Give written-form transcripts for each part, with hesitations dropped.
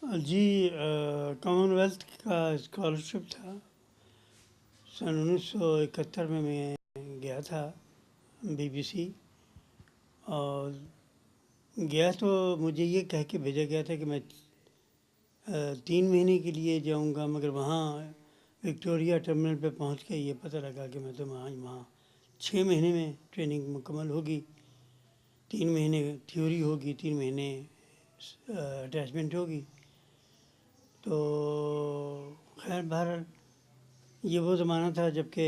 جی common wealth کا scholarship تھا. سن 1971 میں گیا تھا BBC. اور گیا تو مجھے یہ کہہ کے بھیجا گیا تھا کہ میں 3 مہینے کے لیے جاؤں گا، مگر وہاں وکٹوریا ٹرمینل پہ پہنچ کے یہ پتہ لگا کہ میں تو وہاں 6 مہینے میں ٹریننگ مکمل ہوگی. 3 مہینے تھیوری ہوگی، 3 مہینے اٹیچمنٹ ہوگی. تو خیر بہرحال یہ وہ زمانہ تھا جب کہ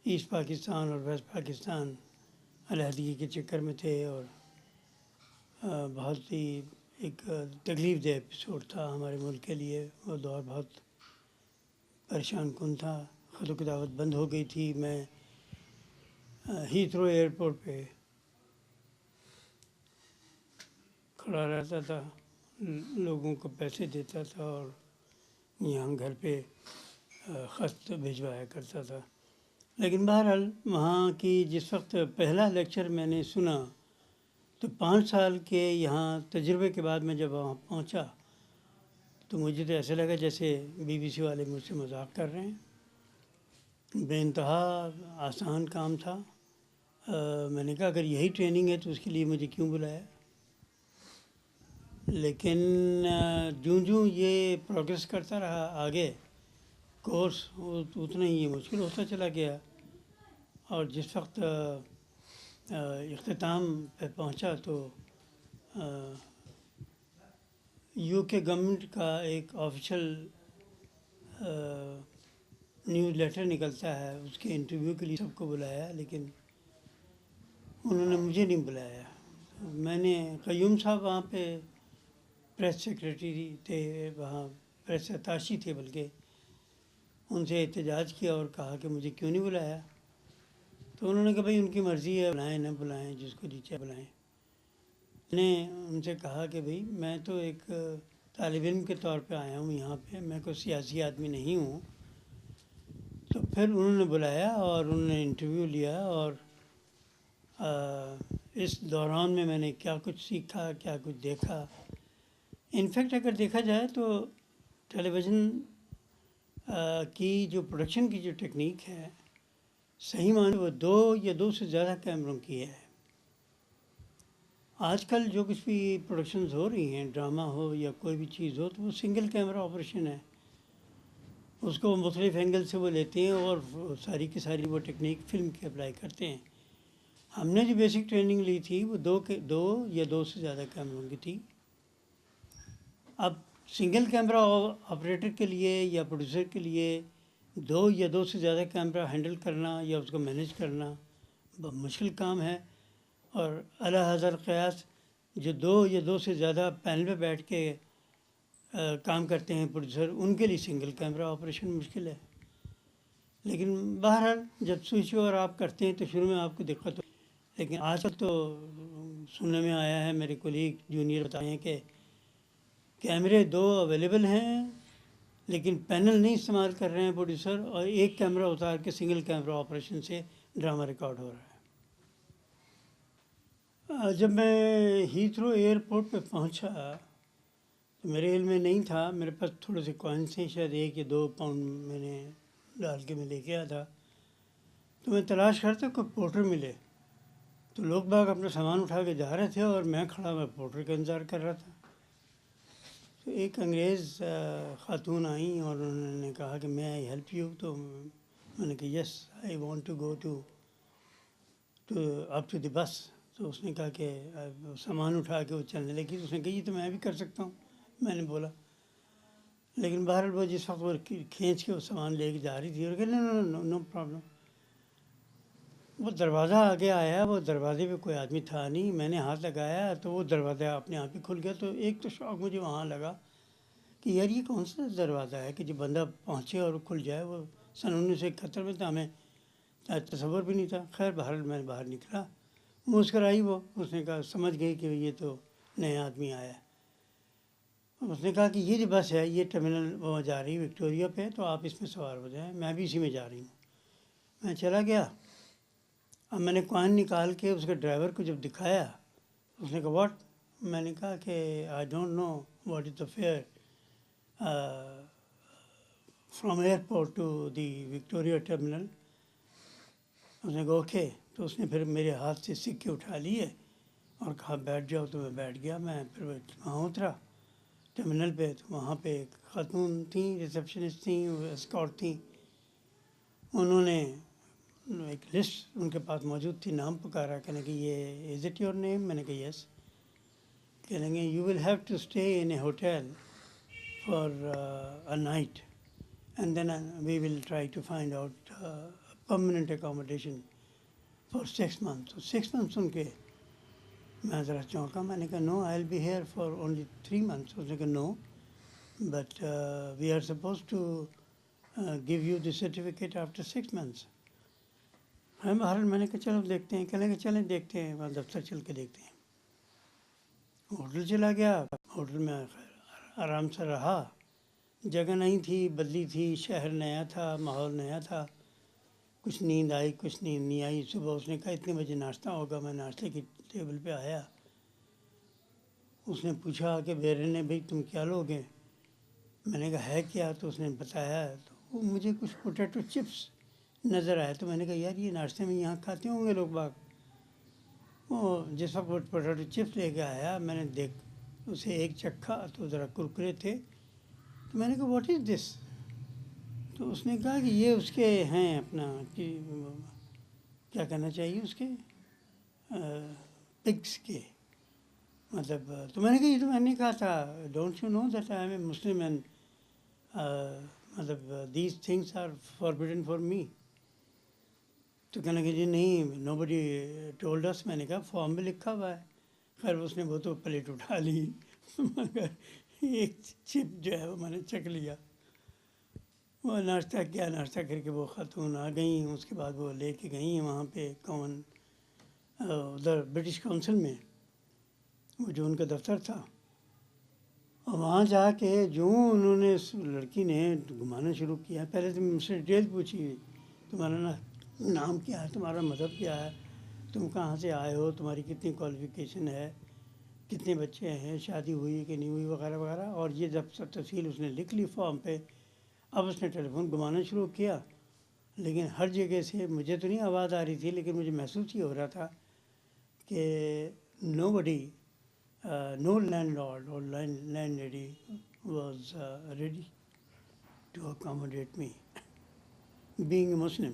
ایسٹ پاکستان اور ویسٹ پاکستان علیحدگی کے چکر میں تھے، اور بہت ہی ایک تکلیف دہ ایپیسوڈ تھا ہمارے ملک کے لیے. وہ دور بہت پریشان کن تھا. خط و کتابت بند ہو گئی تھی. میں ہیتھرو ایئرپورٹ پہ کھڑا رہتا تھا، لوگوں کو پیسے دیتا تھا اور یہاں گھر پہ خط بھجوایا کرتا تھا. لیکن بہرحال وہاں کی جس وقت پہلا لیکچر میں نے سنا تو 5 سال کے یہاں تجربے کے بعد میں جب وہاں پہنچا تو مجھے تو ایسا لگا جیسے BBC والے مجھ سے مذاق کر رہے ہیں. بے انتہا آسان کام تھا. میں نے کہا اگر یہی ٹریننگ ہے تو اس کے لیے مجھے کیوں بلایا. لیکن جوں یہ پروگریس کرتا رہا آگے کورس، اتنا ہی یہ مشکل ہوتا چلا گیا. اور جس وقت اختتام پہ پہنچا تو UK گورنمنٹ کا ایک آفیشیل نیوز لیٹر نکلتا ہے، اس کے انٹرویو کے لیے سب کو بلایا، لیکن انہوں نے مجھے نہیں بلایا. میں نے قیوم صاحب وہاں پہ پریس سیکریٹری تھے، وہاں پریس اتاشی تھے بلکہ، ان سے احتجاج کیا اور کہا کہ مجھے کیوں نہیں بلایا. تو انہوں نے کہا بھائی ان کی مرضی ہے، بلائیں نہ بلائیں، جس کو جی چاہے بلائیں. میں نے ان سے کہا کہ بھئی میں تو ایک طالب علم کے طور پہ آیا ہوں یہاں پہ، میں کوئی سیاسی آدمی نہیں ہوں. تو پھر انہوں نے بلایا اور انہوں نے انٹرویو لیا، اور اس دوران میں نے کیا کچھ سیکھا، کیا کچھ دیکھا. انفیکٹ اگر دیکھا جائے تو ٹیلی ویژن کی جو پروڈکشن کی جو ٹیکنیک ہے، صحیح معنی وہ 2 یا 2 سے زیادہ کیمروں کی ہے. آج کل جو کچھ بھی پروڈکشنز ہو رہی ہیں، ڈرامہ ہو یا کوئی بھی چیز ہو، تو وہ سنگل کیمرہ آپریشن ہے. اس کو مختلف اینگل سے وہ لیتے ہیں اور ساری کی ساری وہ ٹیکنیک فلم کی اپلائی کرتے ہیں. ہم نے جو بیسک ٹریننگ لی تھی وہ 2 یا 2 سے زیادہ کیمروں کی تھی. اب سنگل کیمرہ آپریٹر کے لیے یا پروڈیوسر کے لیے 2 یا 2 سے زیادہ کیمرہ ہینڈل کرنا یا اس کو مینیج کرنا بہت مشکل کام ہے. اور اعلیٰ حضرت قیاس جو 2 یا 2 سے زیادہ پینل پہ بیٹھ کے کام کرتے ہیں پروڈیوسر، ان کے لیے سنگل کیمرہ آپریشن مشکل ہے. لیکن بہرحال جب سوئچ اوور آپ کرتے ہیں تو شروع میں آپ کو دقت ہو. لیکن آج تک تو سننے میں آیا ہے، میرے کولیگ جونیئر بتائے ہیں کہ کیمرے 2 اویلیبل ہیں، لیکن پینل نہیں استعمال کر رہے ہیں پروڈیوسر، اور ایک کیمرہ اتار کے سنگل کیمرہ آپریشن سے ڈرامہ ریکارڈ ہو رہا ہے. جب میں ہیتھرو ایئرپورٹ پہ پہنچا تو میرے علم میں نہیں تھا، میرے پاس تھوڑے سے کوائنس تھے، شاید 1 یا 2 پاؤنڈ میں نے ڈال کے میں لے کے آیا تھا. تو میں تلاش کرتا کوئی پورٹر ملے. تو لوگ باغ اپنا سامان اٹھا کے جا رہے تھے اور میں کھڑا میں پورٹر کا انتظار کر رہا تھا. تو ایک انگریز خاتون آئیں اور انہوں نے کہا کہ میں آئی ہیلپ یو. تو میں نے کہا yes I want to go to up to the bus. تو اس نے کہا کہ سامان اٹھا کے وہ چلنے لگی. اس نے کہا یہ تو میں بھی کر سکتا ہوں. میں نے بولا، لیکن بہرحال وہ جس وقت وہ کھینچ کے وہ سامان لے کے جا رہی تھی، اور کہ نو پرابلم. وہ دروازہ آگے آیا، وہ دروازے پہ کوئی آدمی تھا نہیں. میں نے ہاتھ لگایا تو وہ دروازہ اپنے آپ ہی کھل گیا. تو ایک تو شوق مجھے وہاں لگا کہ یار یہ کون سا دروازہ ہے کہ جو بندہ پہنچے اور کھل جائے. وہ سن 1971 میں تھا، ہمیں تصور بھی نہیں تھا. خیر بہرحال میں باہر نکلا، مسکرائی وہ. اس نے کہا سمجھ گئی کہ یہ تو نیا آدمی آیا ہے. اس نے کہا کہ یہ جو بس ہے یہ ٹرمینل وہ جا رہی ہے وکٹوریا پہ، تو آپ اس میں سوار ہو جائیں، میں بھی اسی میں جا رہی ہوں. میں چلا گیا. اب میں نے کوائن نکال کے اس کے ڈرائیور کو جب دکھایا، اس نے کہا واٹ. میں نے کہا کہ I don't know what is the fare from airport to the Victoria terminal. اس نے کہا اوکے. تو اس نے پھر میرے ہاتھ سے سکے اٹھا لیے اور کہا بیٹھ جاؤ. تو میں بیٹھ گیا. میں پھر وہاں اترا ٹرمینل پہ. تو وہاں پہ ایک خاتون تھیں, ریسیپشنسٹ تھیں, اسکاٹ تھیں. انہوں نے ایک لسٹ ان کے پاس موجود تھی, نام پکارا. کہنے کہ یہ از اٹ یور نیم؟ میں نے کہا یس. کہنے گے you will have to stay in a hotel for a night and then we will try to find out permanent accommodation for 6 months. تو 6 months سن کے میں ذرا چونکا. میں نے کہا no, I will be here for only 3 months. اس نے کہا no, but we are suppose to give you the certificate after 6 months. بہرحال میں نے کہا چلو دیکھتے ہیں. کہنے کہ چلیں دیکھتے ہیں, وہاں دفتر چل کے دیکھتے ہیں. ہوٹل چلا گیا. ہوٹل میں آرام سے رہا. جگہ نہیں تھی, بدلی تھی, شہر نیا تھا, ماحول نیا تھا. کچھ نیند آئی, کچھ نیند نہیں آئی. صبح اس نے کہا اتنے بجے ناشتہ ہوگا. میں ناشتے کی ٹیبل پہ آیا. اس نے پوچھا کہ بیرے نے بھائی تم کیا لوگے؟ میں نے کہا ہے کیا؟ تو اس نے بتایا. تو وہ مجھے کچھ پوٹیٹو چپس نظر آیا. تو میں نے کہا یار یہ ناشتے میں یہاں کھاتے ہوں گے لوگ باغ. وہ جس وقت پوٹیٹو چپس لے کے آیا, میں نے اسے ایک چکھا تو ذرا کرکرے تھے. تو میں نے کہا واٹ از دس؟ تو اس نے کہا کہ یہ اس کے ہیں اپنا کیا کہنا چاہیے اس کے پگس کے مطلب. تو میں نے کہا یہ تو میں نے کہا تھا don't you know that I am a Muslim and مطلب these things are forbidden for me. تو کہنے لگے جی نہیں, نو بڈی ٹولڈ اس. میں نے کہا فارم میں لکھا ہوا ہے. خیر اس نے وہ تو پلیٹ اٹھا لی مگر ایک چپ جو ہے وہ میں نے چکھ لیا. وہ ناشتہ کیا, ناشتہ کر کے وہ خاتون آ گئیں. اس کے بعد وہ لے کے گئیں وہاں پہ ادھر برٹش کونسل میں, وہ جو ان کا دفتر تھا. اور وہاں جا کے جو انہوں نے اس لڑکی نے گھمانا شروع کیا. پہلے تو مجھ سے ڈیٹیل پوچھی, تمہارا نام کیا ہے, تمہارا مذہب کیا ہے, تم کہاں سے آئے ہو, تمہاری کتنی کوالیفیکیشن ہے, کتنے بچے ہیں, شادی ہوئی کہ نہیں ہوئی وغیرہ وغیرہ. اور یہ جب سب تفصیل اس نے لکھ لی فارم پہ. اب اس نے ٹیلی فون گھمانا شروع کیا, لیکن ہر جگہ سے مجھے تو نہیں آواز آ رہی تھی, لیکن مجھے محسوس ہی ہو رہا تھا کہ no buddy, no landlord اور landlady was ready to accommodate me being a Muslim.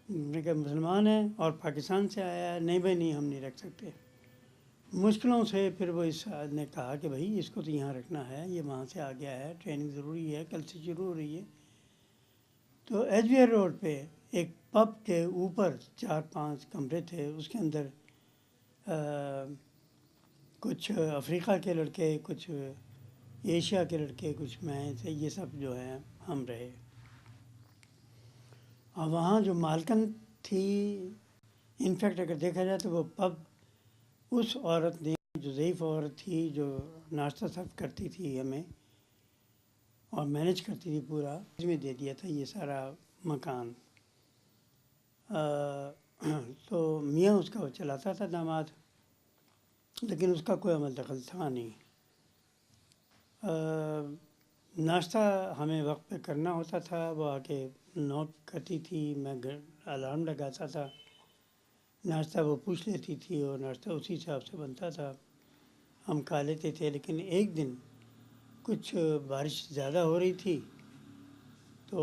میں کہ مسلمان ہے اور پاکستان سے آیا ہے, نہیں بھائی نہیں ہم نہیں رکھ سکتے. مشکلوں سے پھر وہ اس نے کہا کہ بھائی اس کو تو یہاں رکھنا ہے, یہ وہاں سے آ گیا ہے, ٹریننگ ضروری ہے, کل سے شروع ہو رہی ہے. تو ایچ بی آر روڈ پہ ایک پب کے اوپر 4-5 کمرے تھے. اس کے اندر کچھ افریقہ کے لڑکے, کچھ ایشیا کے لڑکے, کچھ میں سے, یہ سب جو ہیں ہم رہے. اور وہاں جو مالکن تھی, انفیکٹ اگر دیکھا جائے تو وہ پب اس عورت نے, جو ضعیف عورت تھی, جو ناشتہ سرو کرتی تھی ہمیں اور مینیج کرتی تھی پورا, اس میں دے دیا تھا یہ سارا مکان. تو میاں اس کا وہ چلاتا تھا, داماد, لیکن اس کا کوئی عمل دخل تھا نہیں. ناشتہ ہمیں وقت پہ کرنا ہوتا تھا. وہ آ کے نوٹ کرتی تھی, میں الارم لگاتا تھا. ناشتہ وہ پوچھ لیتی تھی اور ناشتہ اسی حساب سے بنتا تھا, ہم کھا لیتے تھے. لیکن ایک دن کچھ بارش زیادہ ہو رہی تھی تو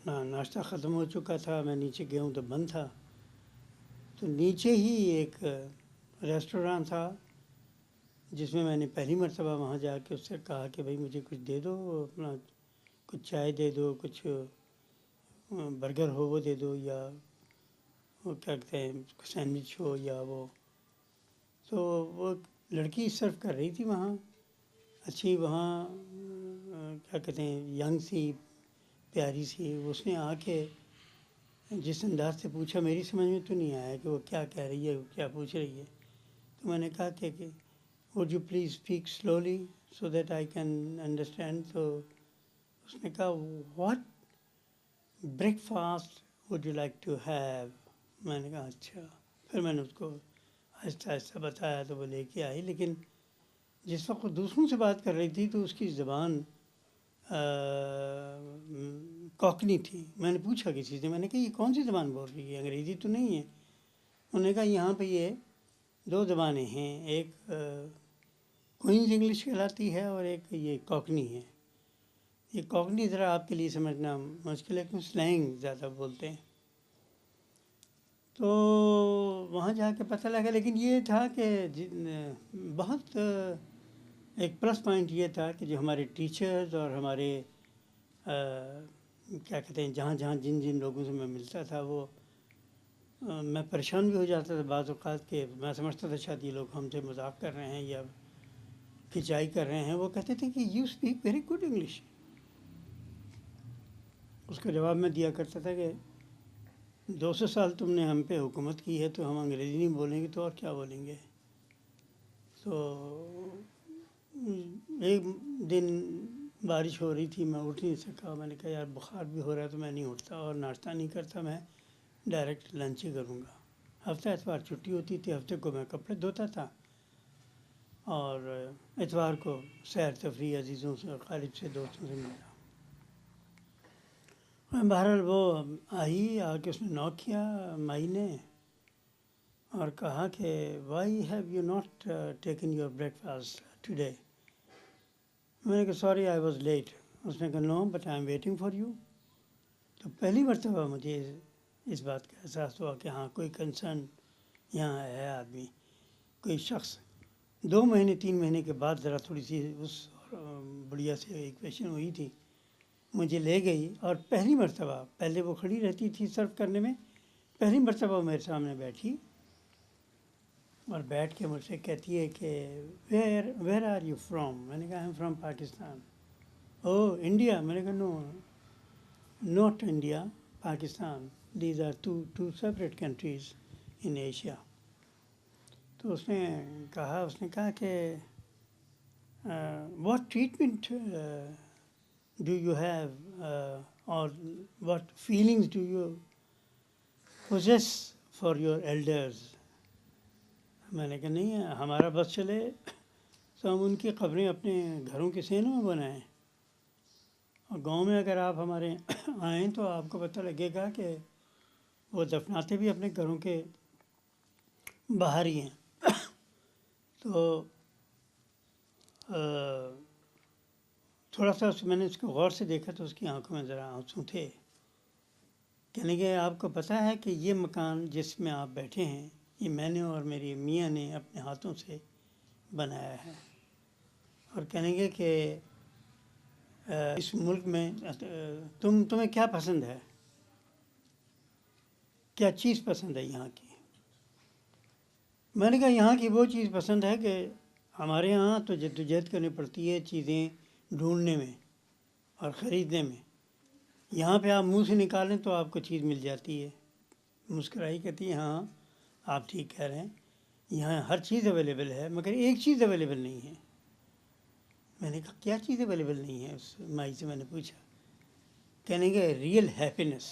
ناشتہ ختم ہو چکا تھا. میں نیچے گیا ہوں تو بند تھا. تو نیچے ہی ایک ریسٹوراں تھا جس میں نے پہلی مرتبہ وہاں جا کے اس سے کہا کہ بھائی مجھے کچھ دے دو, اپنا کچھ چائے دے دو, کچھ برگر ہو وہ دے دو, یا وہ کیا کہتے ہیں سینڈوچ ہو یا وہ. تو وہ لڑکی سرو کر رہی تھی وہاں, اچھی, وہاں کیا کہتے ہیں ینگ سی, پیاری سی. اس نے آ کے جس انداز سے پوچھا, میری سمجھ میں تو نہیں آیا کہ وہ کیا کہہ رہی ہے, کیا پوچھ رہی ہے. تو میں نے کہا کہ would you please speak slowly so that I can understand. تو اس نے کہا what breakfast would you like to have. میں نے کہا اچھا. پھر میں نے اس کو آہستہ آہستہ بتایا تو وہ لے کے آئی. لیکن جس وقت وہ دوسروں سے بات کر رہی تھی تو اس کی زبان کوکنی تھی. میں نے پوچھا کسی سے، میں نے کہا یہ کون سی زبان بول رہی ہے، انگریزی تو نہیں ہے؟ انہوں نے کہا یہاں پہ یہ دو زبانیں ہیں، ایک کوئنز انگلش کہلاتی ہے اور ایک یہ کوکنی ہے. یہ کوکنی ذرا آپ کے لیے سمجھنا مشکل ہے کیونکہ سلینگ زیادہ بولتے ہیں. تو وہاں جا کے پتہ لگا، لیکن یہ تھا کہ بہت ایک پلس پوائنٹ یہ تھا کہ جو ہمارے ٹیچرز اور ہمارے کیا کہتے ہیں جہاں جہاں جن جن لوگوں سے میں ملتا تھا وہ میں پریشان بھی ہو جاتا تھا بعض اوقات کہ میں سمجھتا تھا شاید یہ لوگ ہم سے مذاق کر رہے ہیں یا کھنچائی کر رہے ہیں. وہ کہتے تھے کہ you speak very good English. اس کا جواب میں دیا کرتا تھا کہ 200 سال تم نے ہم پہ حکومت کی ہے تو ہم انگریزی نہیں بولیں گے تو اور کیا بولیں گے. تو ایک دن بارش ہو رہی تھی، میں اٹھ نہیں سکا. میں نے کہا یار بخار بھی ہو رہا ہے تو میں نہیں اٹھتا اور ناشتہ نہیں کرتا، میں ڈائریکٹ لنچ ہی کروں گا. ہفتہ اتوار چھٹی ہوتی تھی، ہفتے کو میں کپڑے دھوتا تھا اور اتوار کو سیر تفریح عزیزوں سے قریب سے دوستوں سے ملنا. بہرحال وہ آئی، آ کے اس نے نوک کیا مائی نے اور کہا کہ why have you not taken your breakfast today. میں نے کہا سوری آئی واز لیٹ. اس نے کہا no but I am waiting for you. تو پہلی مرتبہ مجھے اس بات کا احساس ہوا کہ ہاں کوئی کنسرن یہاں ہے آدمی، کوئی شخص. 2 مہینے 3 مہینے کے بعد ذرا تھوڑی سی اس بڑھیا سے ایک پیشن ہوئی تھی، مجھے لے گئی اور پہلی مرتبہ، پہلے وہ کھڑی رہتی تھی سرو کرنے میں، پہلی مرتبہ وہ میرے سامنے بیٹھی اور بیٹھ کے مجھ سے کہتی ہے کہ ویئر آر یو فرام. میں نے کہا I am from Pakistan. Oh India. میں نے کہا no not India, Pakistan. These are two separate countries in Asia. تو اس نے کہا کہ what treatment do you have اور what feelings do you possess for your elders. میں نے کہا نہیں ہمارا بس چلے تو ہم ان کی قبریں اپنے گھروں کے سینوں میں بنائیں، اور گاؤں میں اگر آپ ہمارے آئیں تو آپ کو پتہ لگے گا کہ وہ دفناتے بھی اپنے گھروں کے باہر ہی ہیں. تو تھوڑا سا میں نے اس کو غور سے دیکھا تو اس کی آنکھوں میں ذرا آنسو تھے. کہنے کہ آپ کو پتہ ہے کہ یہ مکان جس میں آپ بیٹھے ہیں یہ میں نے اور میری میاں نے اپنے ہاتھوں سے بنایا ہے. اور کہنے گے کہ اس ملک میں تمہیں کیا پسند ہے، کیا چیز پسند ہے یہاں کی. میں نے کہا یہاں کی وہ چیز پسند ہے کہ ہمارے یہاں تو جدوجہد کرنی پڑتی ہے چیزیں ڈھونڈنے میں اور خریدنے میں. یہاں پہ آپ منہ سے نکالیں تو آپ کو چیز مل جاتی ہے. مسکرائی کہتی ہے ہاں آپ ٹھیک کہہ رہے ہیں، یہاں ہر چیز اویلیبل ہے مگر ایک چیز اویلیبل نہیں ہے. میں نے کہا کیا چیز اویلیبل نہیں ہے، اس مائی سے میں نے پوچھا. کہنے کہ ریئل ہیپینس.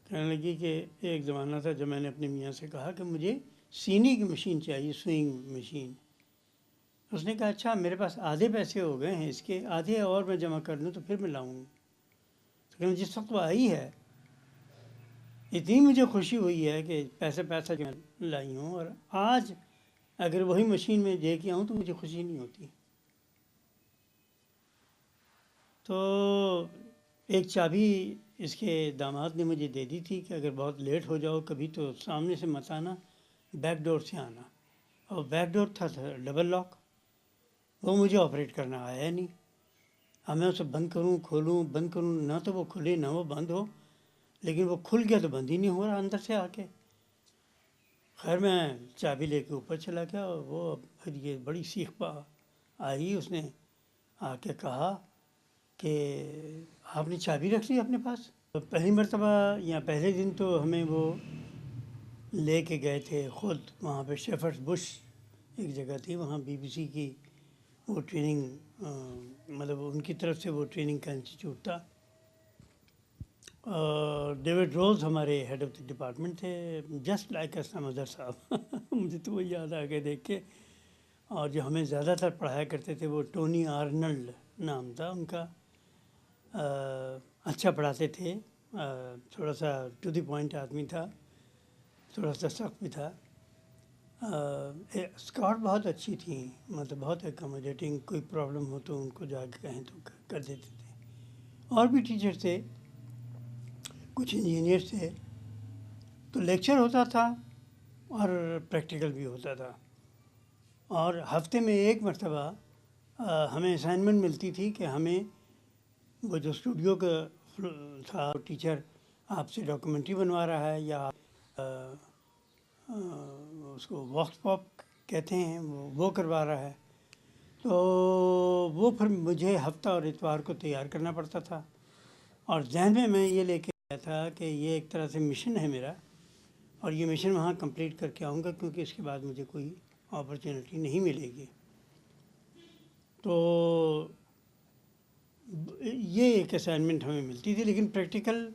کہنے لگی کہ ایک زمانہ تھا جب میں نے اپنے میاں سے کہا کہ مجھے سینے کی مشین چاہیے، سوئنگ مشین. اس نے کہا اچھا میرے پاس آدھے پیسے ہو گئے ہیں، اس کے آدھے اور میں جمع کر لوں تو پھر میں لاؤں. تو جس وقت وہ آئی ہے اتنی مجھے خوشی ہوئی ہے کہ پیسہ جو میں لائی ہوں، اور آج اگر وہی مشین میں دے کے آؤں تو مجھے خوشی نہیں ہوتی. تو ایک چابی اس کے داماد نے مجھے دے دی تھی کہ اگر بہت لیٹ ہو جاؤ کبھی تو سامنے سے مت آنا، بیک ڈور سے آنا. اور بیک ڈور تھا ڈبل لاک، وہ مجھے آپریٹ کرنا آیا نہیں. اب میں اسے بند کروں کھولوں بند کروں، نہ تو وہ کھلے نہ وہ بند ہو. لیکن وہ کھل گیا تو بند ہی نہیں ہو رہا اندر سے آ کے. خیر میں چابی لے کے اوپر چلا گیا اور وہ پھر یہ بڑی سیخ پا آئی. اس نے آ کے کہا کہ آپ نے چابی رکھ لی اپنے پاس. پہلی مرتبہ یا پہلے دن تو ہمیں وہ لے کے گئے تھے خود وہاں پہ شیفرڈ بش ایک جگہ تھی، وہاں بی بی سی کی وہ ٹریننگ مطلب ان کی طرف سے وہ ٹریننگ کا انسٹیٹیوٹ تھا. ڈیوڈ روز ہمارے ہیڈ آف دی ڈپارٹمنٹ تھے، جسٹ لائک اسلام اظہر صاحب مجھے تو وہ یاد آ گئے دیکھ کے. اور جو ہمیں زیادہ تر پڑھایا کرتے تھے وہ ٹونی آرنلڈ نام تھا ان کا. اچھا پڑھاتے تھے، تھوڑا سا ٹو دی پوائنٹ آدمی تھا، تھوڑا سا سخت بھی تھا. اسکاٹ بہت اچھی تھیں، مطلب بہت اکوموڈیٹنگ، کوئی پرابلم ہو تو ان کو جا کے کہیں تو کر دیتے تھے. اور بھی ٹیچر تھے، کچھ انجینئرس تھے. تو لیکچر ہوتا تھا اور پریکٹیکل بھی ہوتا تھا. اور ہفتے میں ایک مرتبہ ہمیں اسائنمنٹ ملتی تھی کہ ہمیں وہ جو اسٹوڈیو کا تھا ٹیچر آپ سے ڈاکومنٹری بنوا رہا ہے، یا اس کو واکس پاپ کہتے ہیں، وہ کروا رہا ہے. تو وہ پھر مجھے ہفتہ اور اتوار کو تیار کرنا پڑتا تھا. اور ذہن میں یہ لے کے آیا تھا کہ یہ ایک طرح سے مشن ہے میرا، اور یہ مشن وہاں کمپلیٹ کر کے آؤں گا، کیونکہ اس کے بعد مجھے کوئی اپرچونیٹی نہیں ملے گی. تو یہ ایک اسائنمنٹ ہمیں ملتی تھی، لیکن پریکٹیکل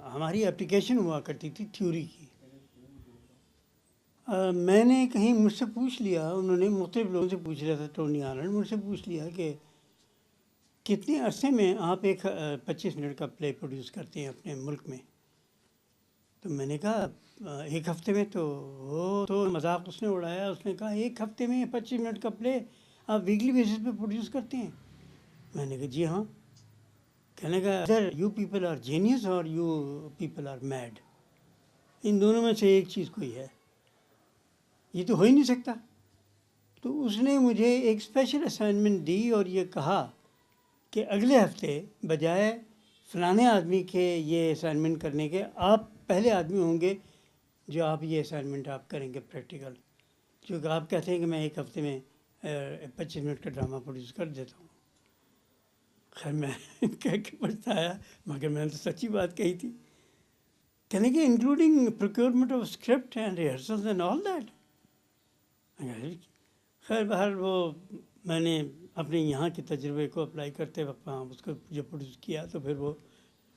ہماری اپلیکیشن ہوا کرتی تھی تھیوری کی. میں نے کہیں مجھ سے پوچھ لیا، انہوں نے مختلف لوگوں سے پوچھ لیا تھا، ٹونی آرنلڈ مجھ سے پوچھ لیا کہ کتنے عرصے میں آپ ایک 25 منٹ کا پلے پروڈیوس کرتے ہیں اپنے ملک میں. تو میں نے کہا ایک ہفتے میں. تو وہ تو مذاق اس نے اڑایا، اس نے کہا ایک ہفتے میں 25 منٹ کا پلے آپ ویکلی بیسس پہ پروڈیوس کرتے ہیں؟ میں نے کہا جی ہاں. کہنے کا ادھر یو پیپل آر جینیس اور یو پیپل آر میڈ، ان دونوں میں سے ایک چیز کوئی ہے، یہ تو ہو ہی نہیں سکتا. تو اس نے مجھے ایک اسپیشل اسائنمنٹ دی اور یہ کہا کہ اگلے ہفتے بجائے فلانے آدمی کے یہ اسائنمنٹ کرنے کے، آپ پہلے آدمی ہوں گے جو آپ یہ اسائنمنٹ آپ کریں گے پریکٹیکل، کیونکہ آپ کہتے ہیں کہ میں ایک ہفتے میں 25 منٹ کا ڈرامہ پروڈیوس کر دیتا ہوں. خیر میں کہہ کے پچھتایا، مگر میں نے تو سچی بات کہی تھی. کہنے کہ including procurement of script and rehearsals and all that. خیر بہر وہ میں نے اپنے یہاں کے تجربے کو اپلائی کرتے وقت وہاں اس کو جو پروڈیوس کیا، تو پھر وہ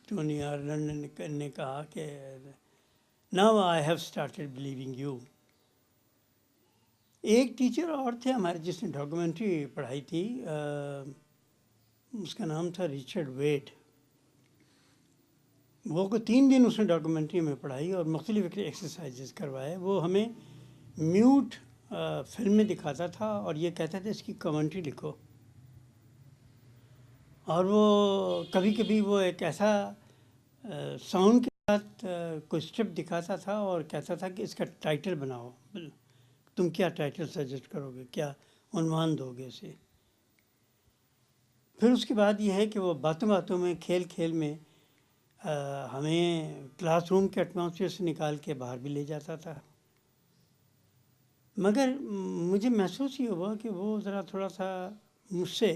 ٹونی آرلینڈ نے کہا کہ now I have started believing you. ایک ٹیچر اور تھے ہمارے جس نے ڈاکومنٹری پڑھائی تھی، اس کا نام تھا ریچرڈ ویٹ. وہ کو 3 دن اس نے ڈاکومنٹری میں پڑھائی اور مختلف ایکسرسائزز کروائے. وہ ہمیں میوٹ فلم میں دکھاتا تھا اور یہ کہتا تھا اس کی کمنٹری لکھو. اور وہ کبھی کبھی وہ ایک ایسا ساؤنڈ کے ساتھ کوئی اسٹرپ دکھاتا تھا اور کہتا تھا کہ اس کا ٹائٹل بناؤ، تم کیا ٹائٹل سجیسٹ کرو گے، کیا عنوان دو گے اسے. پھر اس کے بعد یہ ہے کہ وہ باتوں باتوں میں، کھیل کھیل میں ہمیں کلاس روم کے ایٹماسفیئر سے نکال کے باہر بھی لے جاتا تھا. مگر مجھے محسوس یہ ہوا کہ وہ ذرا تھوڑا سا مجھ سے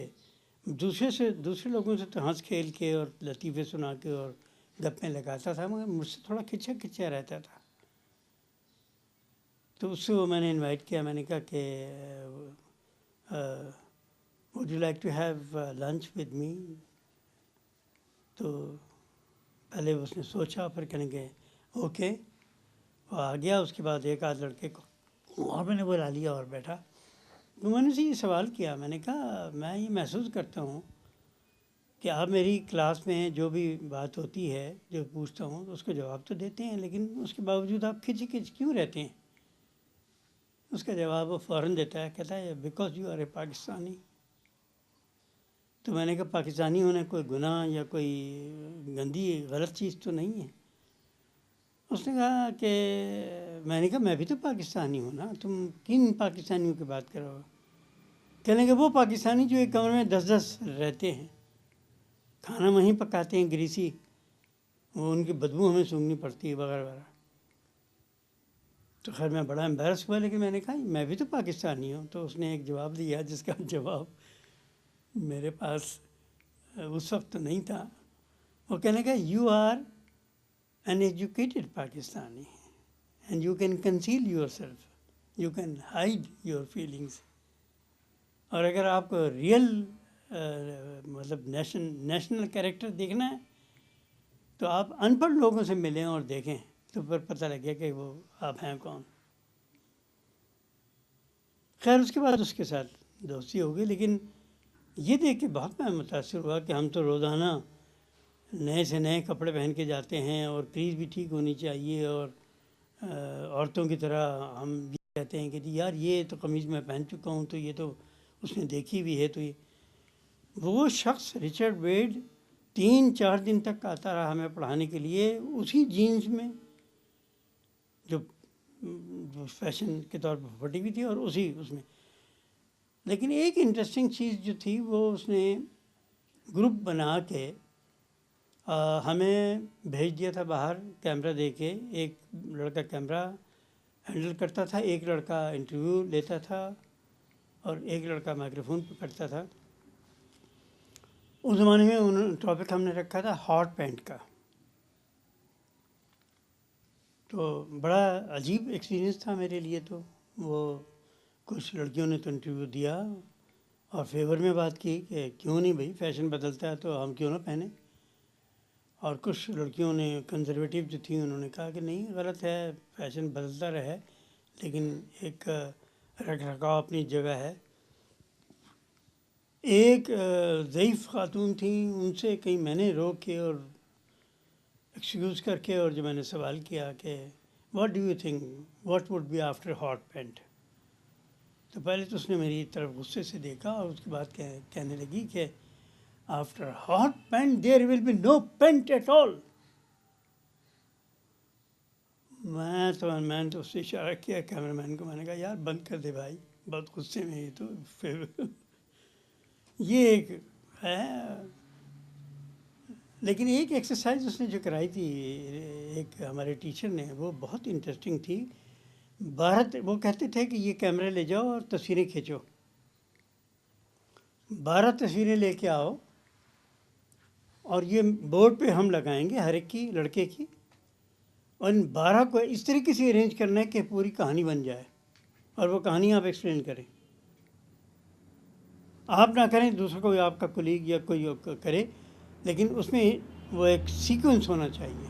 دوسرے لوگوں سے تو ہنس کھیل کے اور لطیفے سنا کے اور گپیں لگاتا تھا، مگر مجھ سے تھوڑا کھچا رہتا تھا. تو اس سے وہ میں نے انوائٹ کیا. میں نے کہا کہ would you like to have lunch with me. تو پہلے اس نے سوچا، پھر کہنے کہ اوکے. وہ آ گیا. اس کے بعد ایک آدھ لڑکے کو اور میں نے بلا لیا اور بیٹھا. تو میں نے اسے یہ سوال کیا، میں نے کہا میں یہ محسوس کرتا ہوں کہ آپ میری کلاس میں جو بھی بات ہوتی ہے، جو پوچھتا ہوں اس کا جواب تو دیتے ہیں، لیکن اس کے باوجود آپ کھچ کیوں رہتے ہیں؟ اس کا جواب وہ فوراً دیتا ہے، کہتا ہے بیکاز یو آر اے پاکستانی. تو میں نے کہا پاکستانی ہونا کوئی گناہ یا کوئی گندی غلط چیز تو نہیں ہے. اس نے کہا کہ میں نے کہا میں بھی تو پاکستانی ہوں نا، تم کن پاکستانیوں کی بات کرو؟ کہنے کہ وہ پاکستانی جو ایک کمرے میں 10 رہتے ہیں، کھانا وہیں پکاتے ہیں گریسی، وہ ان کی بدبو ہمیں سونگنی پڑتی ہے وغیرہ وغیرہ. تو خیر میں بڑا امبیرس ہوا، لیکن میں نے کہا میں بھی تو پاکستانی ہوں. تو اس نے ایک جواب دیا جس کا جواب میرے پاس اس وقت تو نہیں تھا. وہ کہنے کا you are an educated Pakistani and you can conceal your self, you can hide your feelings. اور اگر آپ کو ریئل مطلب نیشنل کیریکٹر دیکھنا ہے تو آپ ان پڑھ لوگوں سے ملیں اور دیکھیں تو پھر پتہ لگے کہ وہ آپ ہیں کون. خیر اس کے بعد اس کے ساتھ دوستی ہو گئی، لیکن یہ دیکھ کے بہت میں متاثر ہوا کہ ہم تو روزانہ نئے سے نئے کپڑے پہن کے جاتے ہیں اور کریز بھی ٹھیک ہونی چاہیے، اور عورتوں کی طرح ہم بھی کہتے ہیں کہ جی یار یہ تو قمیض میں پہن چکا ہوں تو یہ تو اس نے دیکھی بھی ہے. تو یہ وہ شخص رچرڈ ویڈ 3-4 دن تک آتا رہا ہمیں پڑھانے کے لیے اسی جینز میں جو فیشن کے طور پر پھٹی ہوئی تھی اور اسی اس میں. لیکن ایک انٹرسٹنگ چیز جو تھی وہ اس نے گروپ بنا کے ہمیں بھیج دیا تھا باہر کیمرہ دے کے. ایک لڑکا کیمرہ ہینڈل کرتا تھا، ایک لڑکا انٹرویو لیتا تھا اور ایک لڑکا مائکروفون پہ کرتا تھا. اس زمانے میں ٹاپک ہم نے رکھا تھا ہاٹ پینٹ کا. تو بڑا عجیب ایکسپیرینس تھا میرے لیے. تو وہ کچھ لڑکیوں نے تو انٹرویو دیا اور فیور میں بات کی کہ کیوں نہیں بھائی، فیشن بدلتا ہے تو ہم کیوں نہ پہنیں. اور کچھ لڑکیوں نے کنزرویٹیو جو تھیں انہوں نے کہا کہ نہیں غلط ہے، فیشن بدلتا رہے لیکن ایک رکھ رکھاؤ اپنی جگہ ہے. ایک ضعیف خاتون تھیں، ان سے کہیں میں نے روک کے اور ایکسکیوز کر کے، اور جو میں نے سوال کیا کہ what do you think what would be after hot pant, تو پہلے تو اس نے میری طرف غصے سے دیکھا اور اس کے بعد کہنے لگی کہ after hot pant there will be no pant at all. میں تو اس سے اشارہ کیا کیمرہ مین کو، میں نے کہا یار بند کر دے بھائی، بہت غصے میں. یہ تو پھر یہ ایک ہے. لیکن ایک ایکسرسائز اس نے جو کرائی تھی ایک ہمارے ٹیچر نے، وہ بہت انٹرسٹنگ تھی. وہ کہتے تھے کہ یہ کیمرے لے جاؤ اور تصویریں کھینچو، 12 تصویریں لے کے آؤ اور یہ بورڈ پہ ہم لگائیں گے ہر ایک کی، لڑکے کی، اور ان 12 کو اس طریقے سے ارینج کرنا ہے کہ پوری کہانی بن جائے اور وہ کہانی آپ ایکسپلین کریں. آپ نہ کریں، دوسرا کوئی آپ کا کولیگ یا کوئی کرے، لیکن اس میں وہ ایک سیکوینس ہونا چاہیے.